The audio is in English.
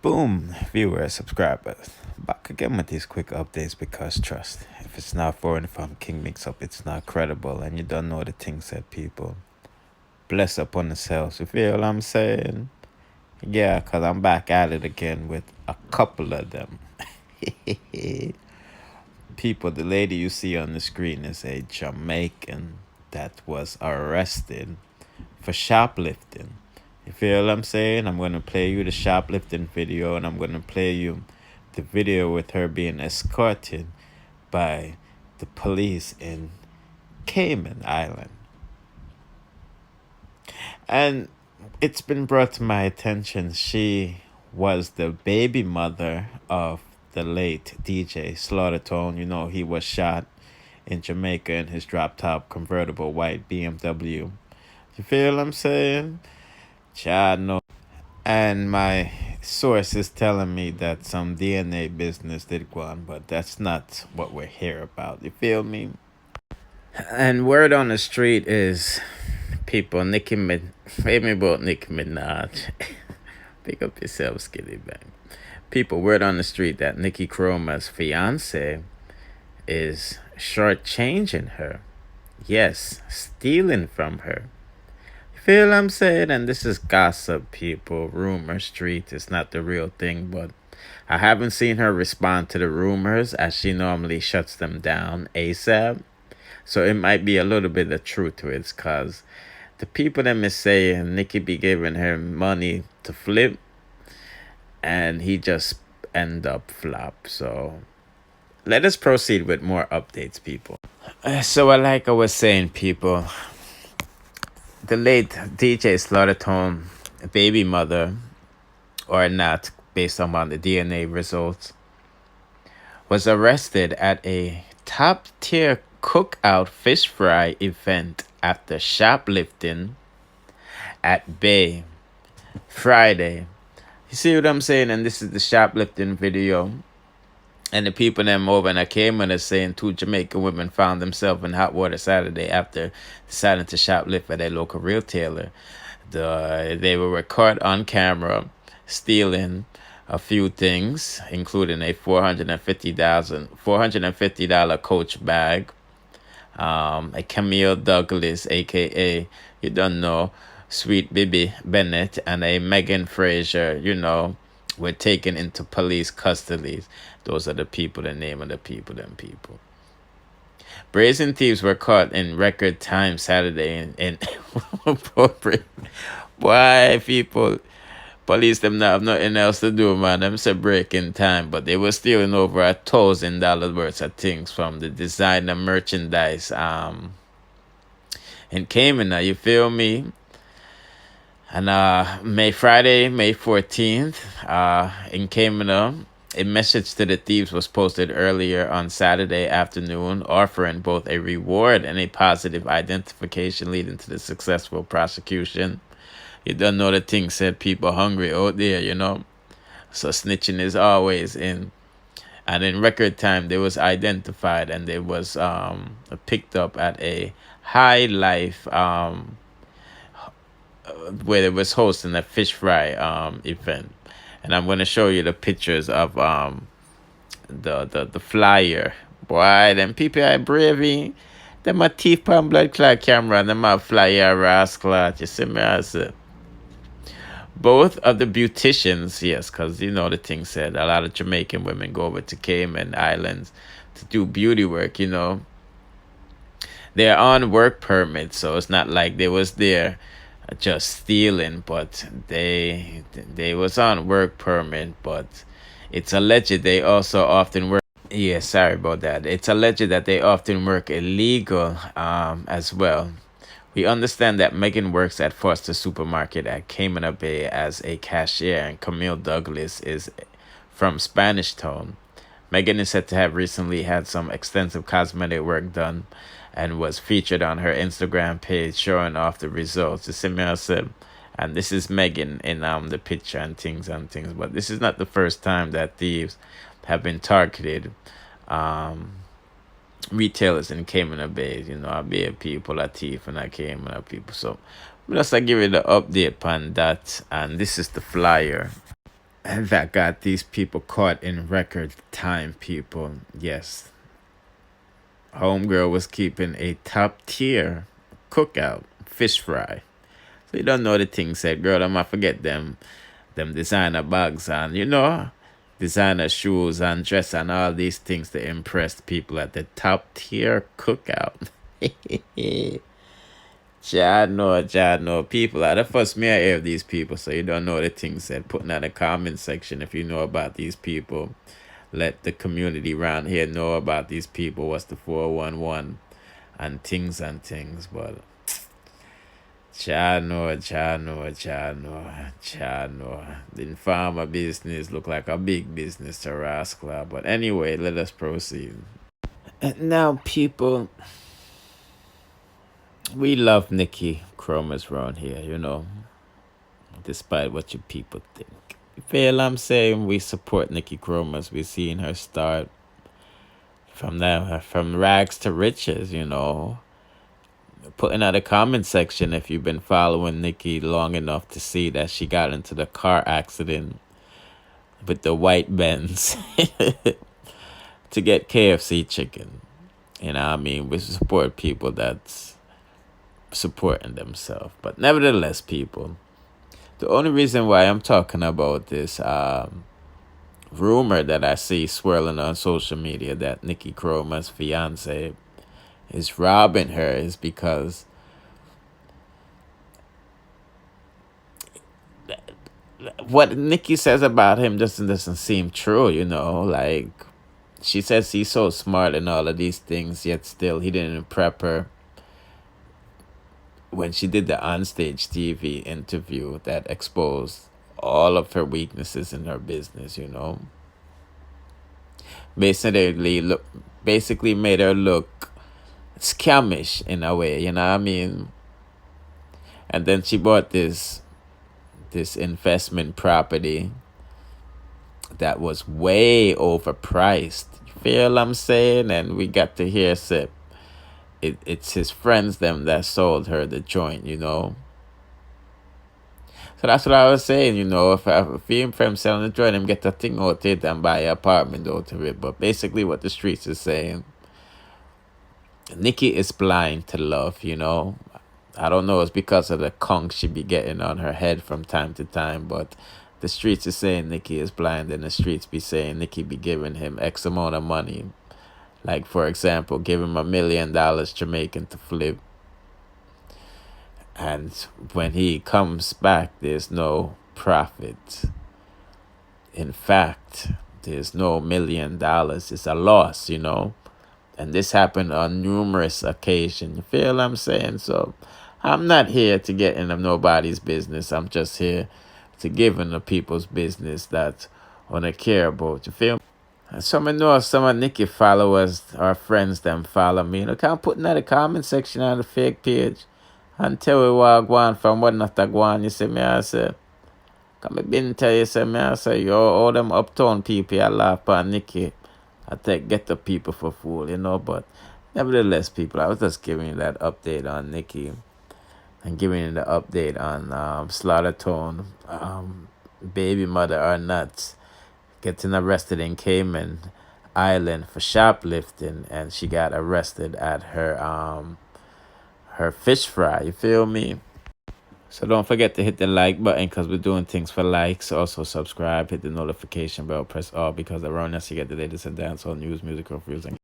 Boom, viewers, subscribers. Back again with these quick updates because trust. If it's not foreign, if I'm King Mix Up, it's not credible. And you don't know the things that people bless upon themselves. You feel what I'm saying? Yeah, because I'm back at it again with a couple of them. People, the lady you see on the screen is a Jamaican that was arrested for shoplifting. You feel what I'm saying? I'm going to play you the shoplifting video and I'm going to play you the video with her being escorted by the police in Cayman Island. And it's been brought to my attention she was the baby mother of the late DJ Slaughta. You know, he was shot in Jamaica in his drop top convertible white BMW. You feel what I'm saying? Child, no. And my source is telling me that some DNA business did go on, but that's not what we're here about. You feel me? And word on the street is people, tell me about Nicki Minaj. Pick up yourself, Skitty Bang. People, word on the street that Nikki Chromazz Fiance is shortchanging her. Yes, stealing from her. Feel what I'm saying? And this is gossip, people. Rumor street. It's not the real thing, but I haven't seen her respond to the rumors as she normally shuts them down ASAP. So it might be a little bit of truth to it, cause the people that is saying Nikki be giving her money to flip, and he just end up flop. So let us proceed with more updates, people. So like I was saying, people, the late DJ Slaughter baby mother, or not, based on the DNA results, was arrested at a top tier cookout fish fry event after shoplifting at Bay Friday. You see what I'm saying? And this is the shoplifting video. And the people them over in Cayman are saying two Jamaican women found themselves in hot water Saturday after deciding to shoplift at a local retailer. They were caught on camera stealing a few things, including a $450 Coach bag, a Camille Douglas, aka you don't know, Sweet Bibi Bennett, and a Megan Frazier, were taken into police custody. Those are the people, the name of the people, them people. Brazen thieves were caught in record time Saturday in Why, people? Police them not have nothing else to do, man. Them say breaking time, but they were stealing over $1,000 worth of things from the designer merchandise in Cayman. Now, you feel me? And Friday, May 14th, in Cayman, a message to the thieves was posted earlier on Saturday afternoon, offering both a reward and a positive identification, leading to the successful prosecution. You don't know the thing said people hungry out there, So snitching is always in. And in record time, they was identified and they was picked up at a High Life where they was hosting a fish fry event. And I'm going to show you the pictures of the flyer. Boy, them people are bravey. Them a teeth pan blood clot camera and them a flyer rascal. You see me, I said. Both of the beauticians, yes, because the thing said a lot of Jamaican women go over to Cayman Islands to do beauty work, They're on work permits, so it's not like they was there just stealing, but they was on work permit, but it's alleged they also often work. Yeah, sorry about that. It's alleged that they often work illegal as well. We understand that Megan works at Foster Supermarket at Cayman Bay as a cashier, and Camille Douglas is from Spanish Town. Megan is said to have recently had some extensive cosmetic work done and was featured on her Instagram page showing off the results. You see me, I said, and this is Megan in the picture and things. But this is not the first time that thieves have been targeted. Retailers in Cayman Bay, I be a people, a thief, and I Cayman people. So, just I give you the update on that, and this is the flyer. And that got these people caught in record time, people. Yes. Homegirl was keeping a top tier cookout, fish fry. So you don't know the thing said, girl, I might forget them designer bags and designer shoes and dress and all these things to impress people at the top tier cookout. Jah know. People are the first me I hear of these people, so you don't know the things said. Putting in the comment section if you know about these people. Let the community around here know about these people. What's the 411 and things. But Jah know. The informal business look like a big business to Rascal. But anyway, let us proceed. And now, people, we love Nikki Chromazz around here, despite what you people think. You feel I'm saying? We support Nikki Chromazz. We're seeing her start from rags to riches, Put in the comment section if you've been following Nikki long enough to see that she got into the car accident with the white Benz to get KFC chicken. We support people that's supporting themselves. But nevertheless, people, the only reason why I'm talking about this rumor that I see swirling on social media that Nikki Chromazz Fiance is robbing her is because what Nikki says about him doesn't seem true, like she says he's so smart and all of these things, yet still he didn't prep her when she did the onstage TV interview that exposed all of her weaknesses in her business, basically made her look scamish in a way, And then she bought this investment property that was way overpriced. You feel I'm saying? And we got to hear it's his friends them that sold her the joint, So that's what I was saying, if him friends selling the joint, him get a thing out it and buy an apartment out of it. But basically what the streets is saying, Nikki is blind to love, I don't know, it's because of the conch she be getting on her head from time to time, but the streets is saying Nikki is blind, and the streets be saying Nikki be giving him X amount of money. Like, for example, give him $1 million Jamaican to flip. And when he comes back, there's no profit. In fact, there's no $1 million. It's a loss, And this happened on numerous occasions. You feel what I'm saying? So I'm not here to get into nobody's business. I'm just here to give in the people's business that I want to care about. You feel me? And some know some of Nikki followers or friends them follow me. Can't put in the comment section on the fake page and tell me what I go on from what not I go on. You see me, I say. Come been tell you, say me, I say, yo, all them uptown people I laugh at Nikki. I take get the people for fool, but nevertheless, people, I was just giving you that update on Nikki and giving you the update on Slaughter, baby mother or not, getting arrested in Cayman Island for shoplifting, and she got arrested at her fish fry. You feel me? So don't forget to hit the like button because we're doing things for likes. Also subscribe, hit the notification bell, press all because around us you get the latest and dancehall news, music reviews, and